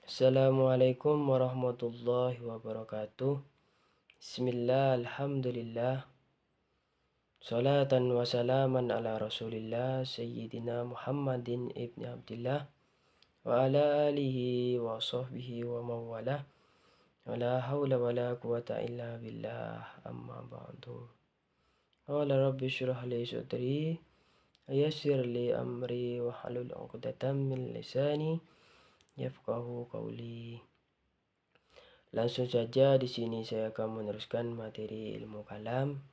Assalamualaikum warahmatullahi wabarakatuh. Bismillah, alhamdulillah. Salatan wa salaman ala rasulillah Sayyidina Muhammadin ibni Abdillah wa ala alihi wa sahbihi wa mawalah. Wa la hawla wa la quwata illa billah, amma ba'du. Qala rabbi syrah li sadri yassir li amri wa halul 'uqdatam min lisani yafqahu qawli. Langsung saja di sini saya akan meneruskan materi ilmu kalam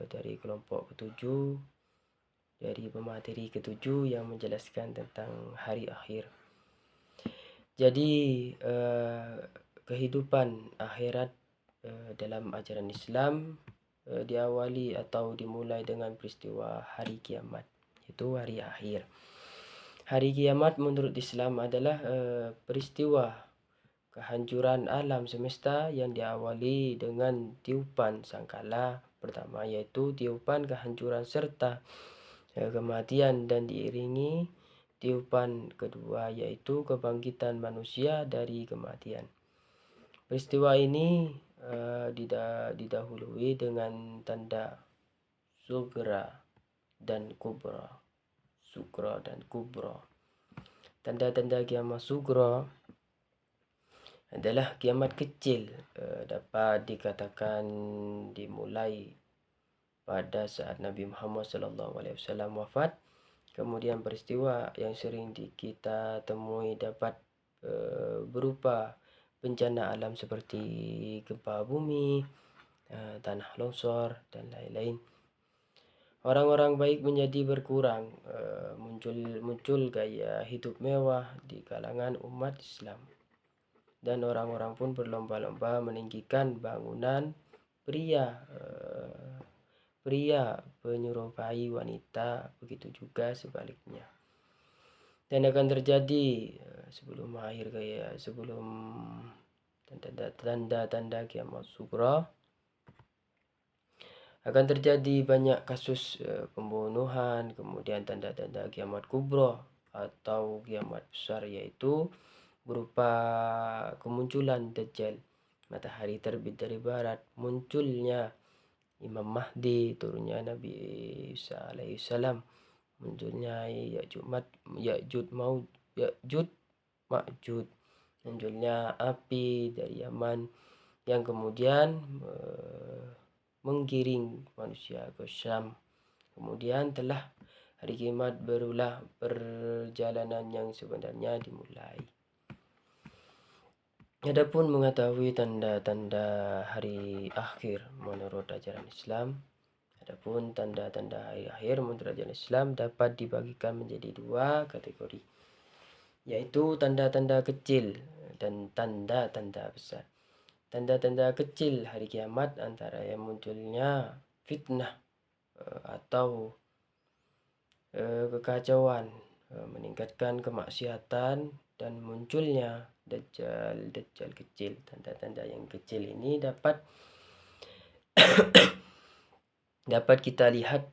dari kelompok ketujuh, dari pemateri ketujuh yang menjelaskan tentang hari akhir. Jadi kehidupan akhirat dalam ajaran Islam diawali atau dimulai dengan peristiwa hari kiamat, yaitu hari akhir. Hari kiamat menurut Islam adalah peristiwa kehancuran alam semesta yang diawali dengan tiupan sangkala pertama, yaitu tiupan kehancuran serta kematian, dan diiringi tiupan kedua, yaitu kebangkitan manusia dari kematian. Peristiwa ini didahului dengan tanda sugra dan kubra. Tanda-tanda kiamat sugra adalah kiamat kecil, dapat dikatakan dimulai pada saat Nabi Muhammad SAW wafat. Kemudian peristiwa yang sering kita temui dapat berupa bencana alam seperti gempa bumi, tanah longsor, dan lain-lain. Orang-orang baik menjadi berkurang, muncul gaya hidup mewah di kalangan umat Islam. Dan orang-orang pun berlomba-lomba meninggikan bangunan pria menyerupai wanita, begitu juga sebaliknya. Dan akan terjadi sebelum tanda-tanda kiamat sugra, akan terjadi banyak kasus pembunuhan. Kemudian tanda-tanda kiamat kubro atau kiamat besar, yaitu berupa kemunculan Dajjal, matahari terbit dari barat, munculnya Imam Mahdi, turunnya Nabi Isa alaihissalam, munculnya Ya'jud Ma'jud, munculnya api dari Yaman yang kemudian menggiring manusia ke Syam. Kemudian telah hari kiamat, barulah perjalanan yang sebenarnya dimulai. Adapun mengetahui tanda-tanda hari akhir menurut ajaran Islam, hari akhir menurut ajaran Islam dapat dibagikan menjadi dua kategori, yaitu tanda-tanda kecil dan tanda-tanda besar. Tanda-tanda kecil hari kiamat antara yang munculnya fitnah atau kekacauan, meningkatkan kemaksiatan, dan munculnya Dajjal kecil. Tanda-tanda yang kecil ini dapat kita lihat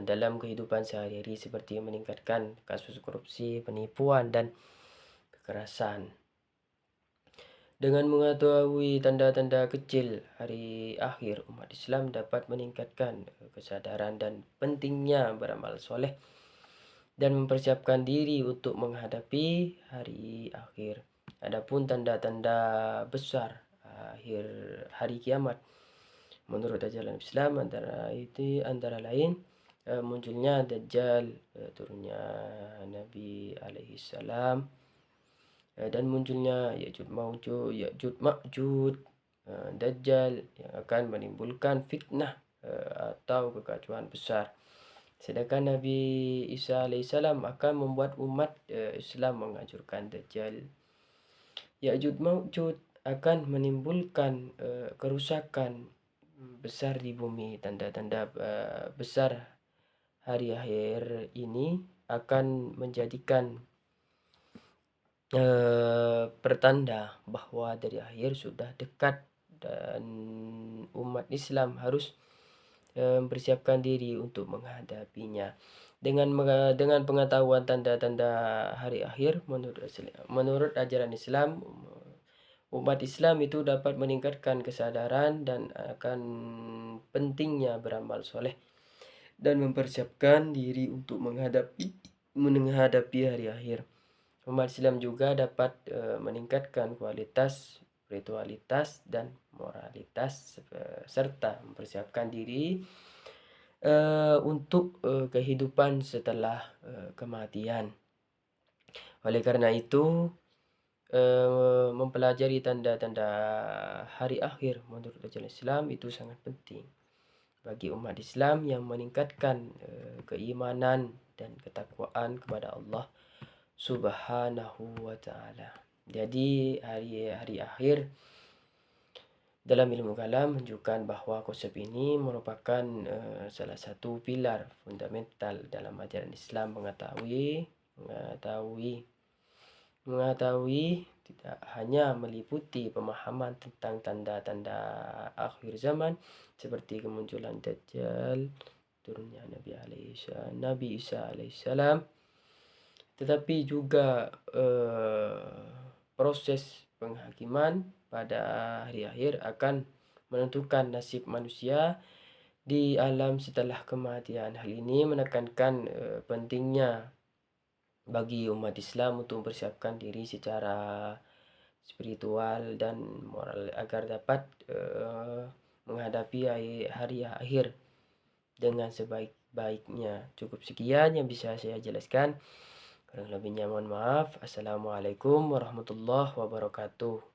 dalam kehidupan sehari-hari, seperti meningkatkan kasus korupsi, penipuan, dan kekerasan. Dengan mengetahui tanda-tanda kecil hari akhir, umat Islam dapat meningkatkan kesadaran dan pentingnya beramal soleh dan mempersiapkan diri untuk menghadapi hari akhir. Adapun tanda-tanda besar akhir hari kiamat menurut ajaran Islam antara lain munculnya Dajjal, turunnya Nabi alaihissalam, dan munculnya Ya'jud Ma'jud, Dajjal yang akan menimbulkan fitnah atau kekacauan besar. Sedangkan Nabi Isa alaihissalam akan membuat umat Islam menghancurkan Dajjal. Ya'jud Ma'jud akan menimbulkan kerusakan besar di bumi. Tanda-tanda besar hari akhir ini akan menjadikan pertanda bahwa dari akhir sudah dekat, dan umat Islam harus mempersiapkan diri untuk menghadapinya. Dengan pengetahuan tanda-tanda hari akhir menurut ajaran Islam, umat Islam itu dapat meningkatkan kesadaran dan akan pentingnya beramal soleh dan mempersiapkan diri untuk menghadapi hari akhir. Umat Islam juga dapat meningkatkan kualitas spiritualitas dan moralitas serta mempersiapkan diri untuk kehidupan setelah kematian. Oleh karena itu, mempelajari tanda-tanda hari akhir menurut ajaran Islam itu sangat penting bagi umat Islam yang meningkatkan keimanan dan ketakwaan kepada Allah Subhanahu wa taala. Jadi hari akhir dalam ilmu kalam menunjukkan bahwa konsep ini merupakan salah satu pilar fundamental dalam ajaran Islam mengetahui tidak hanya meliputi pemahaman tentang tanda-tanda akhir zaman seperti kemunculan Dajjal, turunnya Nabi Isa alaihissalam, tetapi juga proses penghakiman pada hari akhir akan menentukan nasib manusia di alam setelah kematian. Hal ini menekankan pentingnya bagi umat Islam untuk mempersiapkan diri secara spiritual dan moral agar dapat menghadapi hari akhir dengan sebaik-baiknya. Cukup sekian yang bisa saya jelaskan. Kurang lebihnya mohon maaf. Assalamualaikum warahmatullahi wabarakatuh.